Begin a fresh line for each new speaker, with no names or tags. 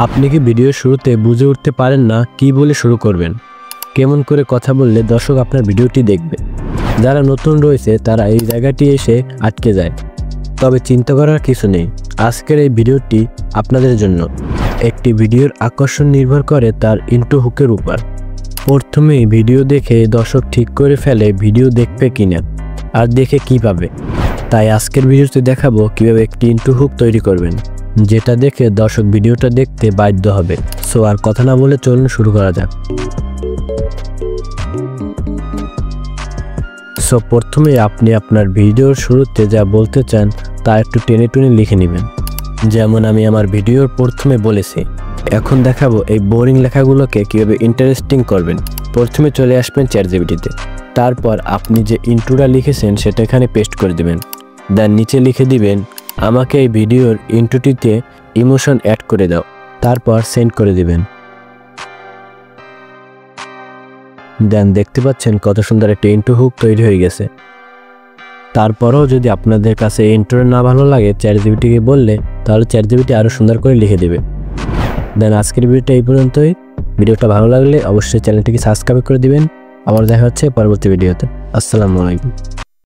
আপনি কি ভিডিওর শুরুতে বুঝে উঠতে পারেন না কি বলে শুরু করবেন, কেমন করে কথা বললে দর্শক আপনার ভিডিওটি দেখবে? যারা নতুন রয়েছে তারা এই জায়গাটি এসে আটকে যায়। তবে চিন্তা করার কিছু নেই, আজকের এই ভিডিওটি আপনাদের জন্য। একটি ভিডিওর আকর্ষণ নির্ভর করে তার ইন্ট্রো হুকের উপর। প্রথমেই ভিডিও দেখে দর্শক ঠিক করে ফেলে ভিডিও দেখবে কিনা আর দেখে কি পাবে। তাই আজকের ভিডিওতে দেখাবো কিভাবে একটি ইন্ট্রো হুক তৈরি করবেন, যেটা দেখে দর্শক ভিডিওটা দেখতে বাধ্য হবে। সো আর কথা না বলে চলুন শুরু করা যাক। সো প্রথমে আপনি আপনার ভিডিওর শুরুতে যা বলতে চান তা একটু টেনে টুনে লিখে নেবেন, যেমন আমি আমার ভিডিওর প্রথমে বলেছি। এখন দেখাবো এই বোরিং লেখাগুলোকে কীভাবে ইন্টারেস্টিং করবেন। প্রথমে চলে আসবেন চ্যাটজিপিটিতে, তারপর আপনি যে ইন্ট্রোটা লিখেছেন সেটা এখানে পেস্ট করে দেবেন। দেন নিচে লিখে দিবেন, আমাকে এই ভিডিওর ইন্ট্রোটিতে ইমোশন অ্যাড করে দাও, তারপর সেন্ড করে দিবেন। দেন দেখতে পাচ্ছেন কত সুন্দর একটা ইন্ট্রো হুক তৈরি হয়ে গেছে। তারপরেও যদি আপনাদের কাছে ইন্ট্রো না ভালো লাগে চ্যাটজিপিটিকে বললে, তাহলে চ্যাটজিপিটি আরও সুন্দর করে লিখে দেবে। দেন আজকের ভিডিওটা এই পর্যন্তই। ভিডিওটা ভালো লাগলে অবশ্যই চ্যানেলটিকে সাবস্ক্রাইব করে দিবেন। আবার দেখা হচ্ছে পরবর্তী ভিডিওতে। আসসালামু আলাইকুম।